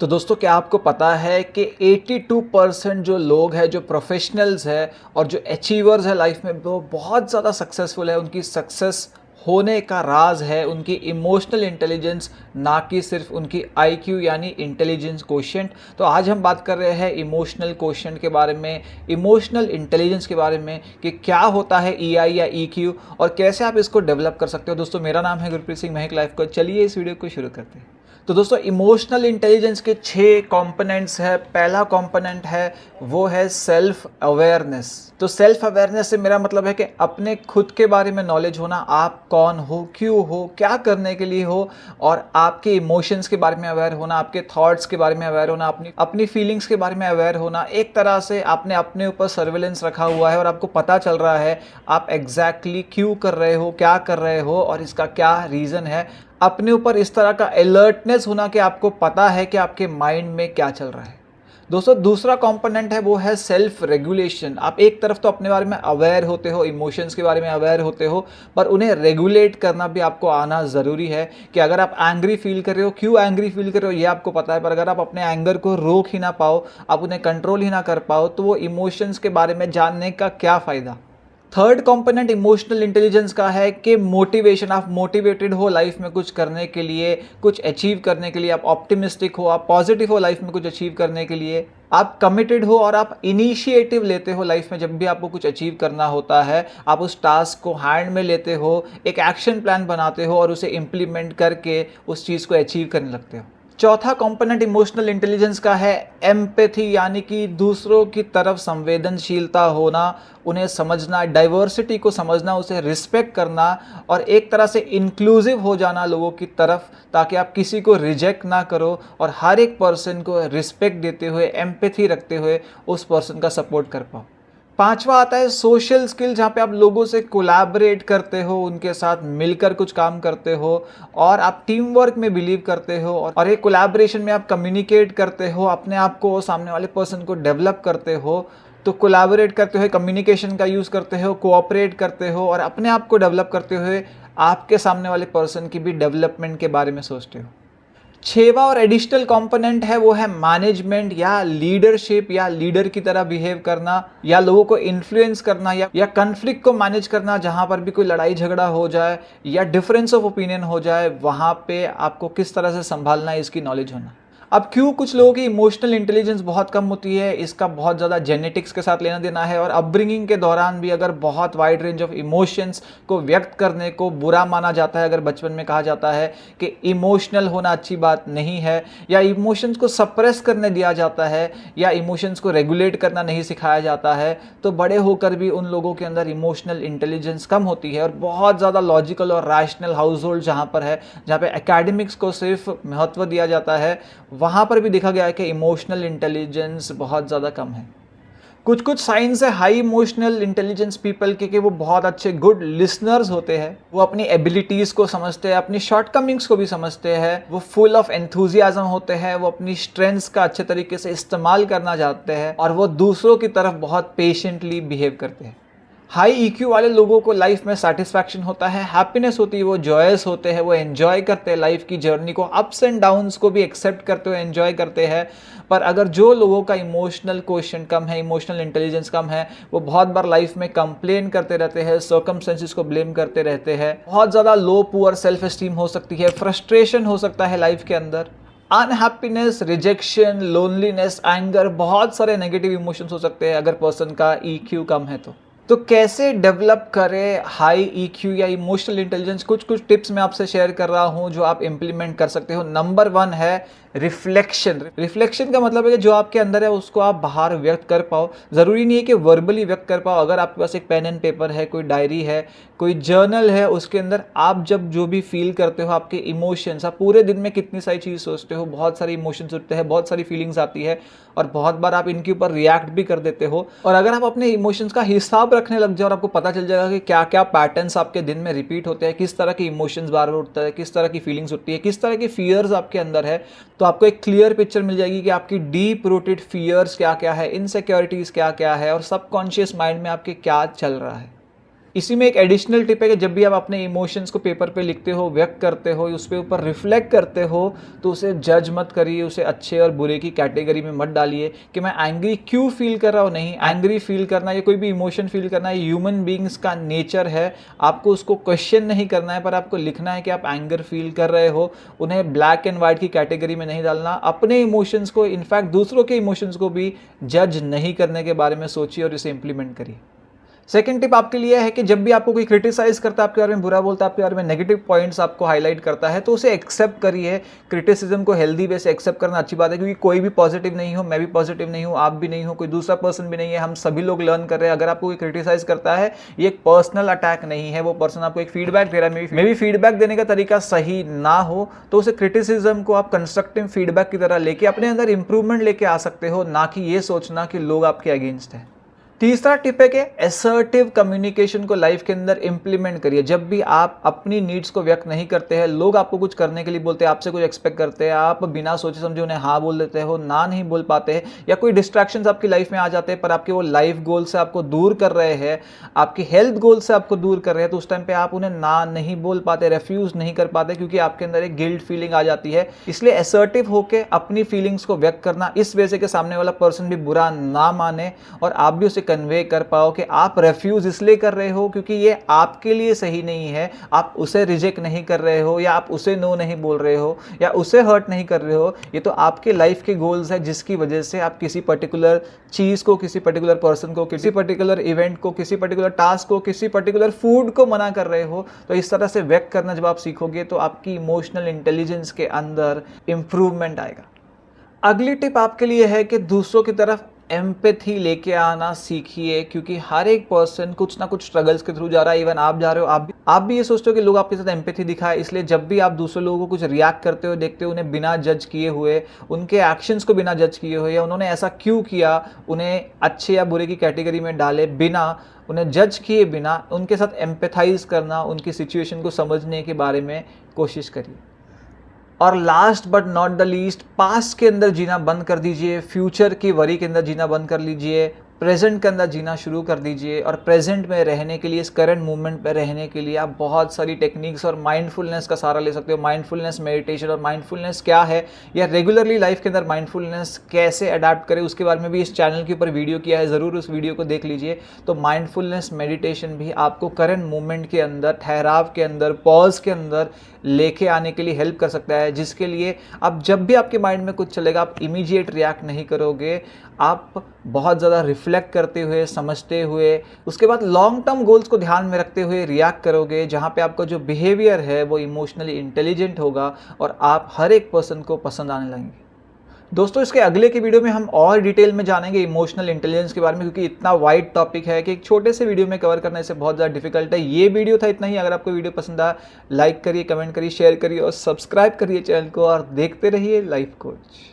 तो दोस्तों क्या आपको पता है कि 82% जो लोग हैं, जो प्रोफेशनल्स हैं और जो अचीवर्स है लाइफ में, वो बहुत ज़्यादा सक्सेसफुल है। उनकी सक्सेस होने का राज है उनकी इमोशनल इंटेलिजेंस, ना कि सिर्फ उनकी आईक्यू यानी इंटेलिजेंस कोशेंट। तो आज हम बात कर रहे हैं इमोशनल कोशेंट के बारे में, इमोशनल इंटेलिजेंस के बारे में कि क्या होता है ईआई या ईक्यू और कैसे आप इसको डेवलप कर सकते हो। दोस्तों मेरा नाम है गुरप्रीत सिंह महक लाइफ कोच। चलिए इस वीडियो को शुरू करते हैं। तो दोस्तों इमोशनल इंटेलिजेंस के 6 कंपोनेंट्स है। पहला कंपोनेंट है वो है सेल्फ अवेयरनेस। तो सेल्फ अवेयरनेस से मेरा मतलब है कि अपने खुद के बारे में नॉलेज होना, आप कौन हो, क्यों हो, क्या करने के लिए हो, और आपके इमोशंस के बारे में अवेयर होना, आपके थॉट्स के बारे में अवेयर होना, अपनी अपनी फीलिंग्स के बारे में अवेयर होना। एक तरह से आपने अपने ऊपर सर्विलेंस रखा हुआ है और आपको पता चल रहा है आप एग्जैक्टली क्यों कर रहे हो, क्या कर रहे हो और इसका क्या रीज़न है। अपने ऊपर इस तरह का अलर्टनेस होना कि आपको पता है कि आपके माइंड में क्या चल रहा है। दोस्तों दूसरा कंपोनेंट है वो है सेल्फ रेगुलेशन। आप एक तरफ तो अपने बारे में अवेयर होते हो, इमोशंस के बारे में अवेयर होते हो, पर उन्हें रेगुलेट करना भी आपको आना ज़रूरी है कि अगर आप एंग्री फील कर रहे हो, क्यों एंग्री फील कर रहे हो ये आपको पता है, पर अगर आप अपने एंगर को रोक ही ना पाओ, आप उन्हें कंट्रोल ही ना कर पाओ, तो वो इमोशंस के बारे में जानने का क्या फ़ायदा। थर्ड कंपोनेंट इमोशनल इंटेलिजेंस का है कि मोटिवेशन। आप मोटिवेटेड हो लाइफ में कुछ करने के लिए, कुछ अचीव करने के लिए, आप ऑप्टिमिस्टिक हो, आप पॉजिटिव हो लाइफ में कुछ अचीव करने के लिए, आप कमिटेड हो और आप इनिशिएटिव लेते हो लाइफ में। जब भी आपको कुछ अचीव करना होता है आप उस टास्क को हैंड में लेते हो, एक एक्शन प्लान बनाते हो और उसे इम्प्लीमेंट करके उस चीज़ को अचीव करने लगते हो। चौथा कंपोनेंट इमोशनल इंटेलिजेंस का है एम्पैथी, यानी कि दूसरों की तरफ संवेदनशीलता होना, उन्हें समझना, डाइवर्सिटी को समझना, उसे रिस्पेक्ट करना और एक तरह से इंक्लूसिव हो जाना लोगों की तरफ, ताकि आप किसी को रिजेक्ट ना करो और हर एक पर्सन को रिस्पेक्ट देते हुए, एम्पैथी रखते हुए उस पर्सन का सपोर्ट कर पाओ। पांचवा आता है सोशल स्किल, जहाँ पे आप लोगों से कोलैबोरेट करते हो, उनके साथ मिलकर कुछ काम करते हो और आप टीम वर्क में बिलीव करते हो और एक कोलैबोरेशन में आप कम्युनिकेट करते हो, अपने आप को, सामने वाले पर्सन को डेवलप करते हो। तो कोलैबोरेट करते हुए कम्युनिकेशन का यूज़ करते हो, कोऑपरेट करते हो और अपने आप को डेवलप करते हुए आपके सामने वाले पर्सन की भी डेवलपमेंट के बारे में सोचते हो। छेवा और एडिशनल कंपोनेंट है वो है मैनेजमेंट या लीडरशिप, या लीडर की तरह बिहेव करना, या लोगों को इन्फ्लुएंस करना, या कन्फ्लिक्ट को मैनेज करना। जहां पर भी कोई लड़ाई झगड़ा हो जाए या डिफरेंस ऑफ ओपिनियन हो जाए, वहां पे आपको किस तरह से संभालना है, इसकी नॉलेज होना। अब क्यों कुछ लोगों की इमोशनल इंटेलिजेंस बहुत कम होती है, इसका बहुत ज़्यादा जेनेटिक्स के साथ लेना देना है और अपब्रिंगिंग के दौरान भी अगर बहुत वाइड रेंज ऑफ इमोशंस को व्यक्त करने को बुरा माना जाता है, अगर बचपन में कहा जाता है कि इमोशनल होना अच्छी बात नहीं है, या इमोशंस को सप्रेस करने दिया जाता है, या इमोशंस को रेगुलेट करना नहीं सिखाया जाता है, तो बड़े होकर भी उन लोगों के अंदर इमोशनल इंटेलिजेंस कम होती है। और बहुत ज़्यादा लॉजिकल और रैशनल हाउस होल्ड जहाँ पर है, जहाँ पे एकेडमिक्स को सिर्फ महत्व दिया जाता है, वहाँ पर भी देखा गया है कि इमोशनल इंटेलिजेंस बहुत ज़्यादा कम है। कुछ कुछ साइंस है हाई इमोशनल इंटेलिजेंस पीपल के कि वो बहुत अच्छे गुड लिसनर्स होते हैं, वो अपनी एबिलिटीज़ को समझते हैं, अपनी शॉर्टकमिंग्स को भी समझते हैं, वो फुल ऑफ एंथुजियाज्म होते हैं, वो अपनी स्ट्रेंथ्स का अच्छे तरीके से इस्तेमाल करना जानते हैं और वो दूसरों की तरफ बहुत पेशेंटली बिहेव करते हैं। हाई ईक्यू वाले लोगों को लाइफ में सेटिस्फैक्शन होता है, हैप्पीनेस होती है, वो जॉयस होते हैं, वो एंजॉय करते हैं लाइफ की जर्नी को, अप्स एंड डाउन्स को भी एक्सेप्ट करते हुए एंजॉय करते हैं। पर अगर जो लोगों का इमोशनल क्वोशिएंट कम है, इमोशनल इंटेलिजेंस कम है, वो बहुत बार लाइफ में कंप्लेन करते रहते हैं, सर्कमस्टेंसेस को ब्लेम करते रहते हैं, बहुत ज़्यादा लो पुअर सेल्फ एस्टीम हो सकती है, फ्रस्ट्रेशन हो सकता है लाइफ के अंदर, अनहैप्पीनेस, रिजेक्शन, लोनलीनेस, एंगर, बहुत सारे नेगेटिव इमोशंस हो सकते हैं अगर पर्सन का ईक्यू कम है। तो कैसे डेवलप करें हाई ईक्यू या इमोशनल इंटेलिजेंस, कुछ कुछ टिप्स मैं आपसे शेयर कर रहा हूं जो आप इंप्लीमेंट कर सकते हो। नंबर 1 है रिफ्लेक्शन। रिफ्लेक्शन का मतलब है कि जो आपके अंदर है उसको आप बाहर व्यक्त कर पाओ। ज़रूरी नहीं है कि वर्बली व्यक्त कर पाओ। अगर आपके पास एक पेन एंड पेपर है, कोई डायरी है, कोई जर्नल है, उसके अंदर आप जब जो भी फील करते हो, आपके इमोशंस, आप पूरे दिन में कितनी सारी चीज़ सोचते हो, बहुत सारे इमोशंस उठते हैं, बहुत सारी फीलिंग्स आती है और बहुत बार आप इनके ऊपर रिएक्ट भी कर देते हो। और अगर आप अपने इमोशंस का हिसाब रखने लग जाओ और आपको पता चल जाएगा कि क्या क्या पैटर्न्स आपके दिन में रिपीट होते हैं, किस तरह के इमोशंस बार बार उठता है, किस तरह की फीलिंग्स उठती है, किस तरह के फियर्स आपके अंदर है, तो आपको एक क्लियर पिक्चर मिल जाएगी कि आपकी डीप रूटेड फियर्स क्या क्या है, इनसिक्योरिटीज़ क्या क्या है और सबकॉन्शियस माइंड में आपके क्या चल रहा है। इसी में एक एडिशनल टिप है कि जब भी आप अपने इमोशंस को पेपर पे लिखते हो, व्यक्त करते हो, उस पे ऊपर रिफ्लेक्ट करते हो, तो उसे जज मत करिए, उसे अच्छे और बुरे की कैटेगरी में मत डालिए कि मैं एंग्री क्यों फील कर रहा हूँ। नहीं, एंग्री फील करना या कोई भी इमोशन फील करना ये ह्यूमन बींग्स का नेचर है। आपको उसको क्वेश्चन नहीं करना है, पर आपको लिखना है कि आप एंगर फील कर रहे हो। उन्हें ब्लैक एंड व्हाइट की कैटेगरी में नहीं डालना। अपने इमोशंस को, इनफैक्ट दूसरों के इमोशंस को भी जज नहीं करने के बारे में सोचिए और इसे इंप्लीमेंट करिए। सेकंड टिप आपके लिए है कि जब भी आपको कोई क्रिटिसाइज करता है, आपके बारे में बुरा बोलता है, आपके बारे में नेगेटिव पॉइंट्स आपको हाईलाइट करता है, तो उसे एक्सेप्ट करिए। क्रिटिसिज्म को हेल्दी वे से एक्सेप्ट करना अच्छी बात है, क्योंकि कोई भी पॉजिटिव नहीं हो, मैं भी पॉजिटिव नहीं हूँ, आप भी नहीं हो, कोई दूसरा पर्सन भी नहीं है, हम सभी लोग लर्न कर रहे हैं। अगर आपको कोई क्रिटिसाइज करता है, ये एक पर्सनल अटैक नहीं है, वो पर्सन आपको एक फीडबैक दे रहा है। मे बी फीडबैक देने का तरीका सही ना हो, तो उसे क्रिटिसिज्म को आप कंस्ट्रक्टिव फीडबैक की तरह लेके अपने अंदर इंप्रूवमेंट लेके आ सकते हो, ना कि ये सोचना कि लोग आपके अगेंस्ट हैं। तीसरा टिप है कि असर्टिव कम्युनिकेशन को लाइफ के अंदर इंप्लीमेंट करिए। जब भी आप अपनी नीड्स को व्यक्त नहीं करते हैं, लोग आपको कुछ करने के लिए बोलते हैं, आपसे कुछ एक्सपेक्ट करते हैं, आप बिना सोचे समझे उन्हें हाँ बोल देते हो, ना नहीं बोल पाते हैं, या कोई डिस्ट्रैक्शंस आपकी लाइफ में आ जाते हैं पर आपके वो लाइफ गोल से आपको दूर कर रहे हैं, आपकी हेल्थ गोल से आपको दूर कर रहे हैं, तो उस टाइम पे आप उन्हें ना नहीं बोल पाते, रेफ्यूज नहीं कर पाते, क्योंकि आपके अंदर एक गिल्ट फीलिंग आ जाती है। इसलिए असर्टिव होकर अपनी फीलिंग्स को व्यक्त करना इस वजह से कि सामने वाला पर्सन भी बुरा ना माने और आप भी उसे कन्वे कर पाओ कि आप रेफ्यूज इसलिए कर रहे हो क्योंकि ये आपके लिए सही नहीं है। आप उसे रिजेक्ट नहीं कर रहे हो, या आप उसे नो नहीं बोल रहे हो, या उसे हर्ट नहीं कर रहे हो। ये तो आपके लाइफ के गोल्स है, जिसकी वजह से आप किसी पर्टिकुलर चीज को, किसी पर्टिकुलर पर्सन को, किसी पर्टिकुलर इवेंट को, किसी पर्टिकुलर टास्क को, किसी पर्टिकुलर फूड को मना कर रहे हो। तो इस तरह से व्यक्त करना जब आप सीखोगे तो आपकी इमोशनल इंटेलिजेंस के अंदर इंप्रूवमेंट आएगा। अगली टिप आपके लिए है कि दूसरों की तरफ एम्पैथी लेके आना सीखिए, क्योंकि हर एक पर्सन कुछ ना कुछ स्ट्रगल्स के थ्रू जा रहा है। इवन आप जा रहे हो, आप भी ये सोचते हो कि लोग आपके साथ एम्पैथी दिखाए। इसलिए जब भी आप दूसरे लोगों को कुछ रिएक्ट करते हो, देखते हो, उन्हें बिना जज किए हुए, उनके एक्शंस को बिना जज किए हुए, या उन्होंने ऐसा क्यों किया, उन्हें अच्छे या बुरे की कैटेगरी में डाले बिना, उन्हें जज किए बिना, उनके साथ एम्पैथाइज करना, उनकी सिचुएशन को समझने के बारे में कोशिश करिए। और last but not the least, past के अंदर जीना बंद कर दीजिए, फ्यूचर की वरी के अंदर जीना बंद कर लीजिए, प्रेजेंट के अंदर जीना शुरू कर दीजिए। और प्रेजेंट में रहने के लिए, इस करंट मोमेंट पे रहने के लिए आप बहुत सारी टेक्निक्स और माइंडफुलनेस का सहारा ले सकते हो। माइंडफुलनेस मेडिटेशन, और माइंडफुलनेस क्या है या रेगुलरली लाइफ के अंदर माइंडफुलनेस कैसे अडैप्ट करें, उसके बारे में भी इस चैनल के ऊपर वीडियो किया है, ज़रूर उस वीडियो को देख लीजिए। तो माइंडफुलनेस मेडिटेशन भी आपको करंट मोमेंट के अंदर, ठहराव के अंदर, पॉज के अंदर लेके आने के लिए हेल्प कर सकता है, जिसके लिए अब जब भी आपके माइंड में कुछ चलेगा, आप इमीडिएट रिएक्ट नहीं करोगे, आप बहुत ज़्यादा रिफ्लेक्ट करते हुए, समझते हुए, उसके बाद लॉन्ग टर्म गोल्स को ध्यान में रखते हुए रिएक्ट करोगे, जहाँ पे आपका जो बिहेवियर है वो इमोशनली इंटेलिजेंट होगा और आप हर एक पर्सन को पसंद आने लगेंगे। दोस्तों, इसके अगले की वीडियो में हम और डिटेल में जानेंगे इमोशनल इंटेलिजेंस के बारे में, क्योंकि इतना वाइड टॉपिक है कि एक छोटे से वीडियो में कवर करना इसे बहुत ज़्यादा डिफिकल्ट है। ये वीडियो था इतना ही। अगर आपको वीडियो पसंद आया, लाइक करिए, कमेंट करिए, शेयर करिए और सब्सक्राइब करिए चैनल को, और देखते रहिए लाइफ कोच।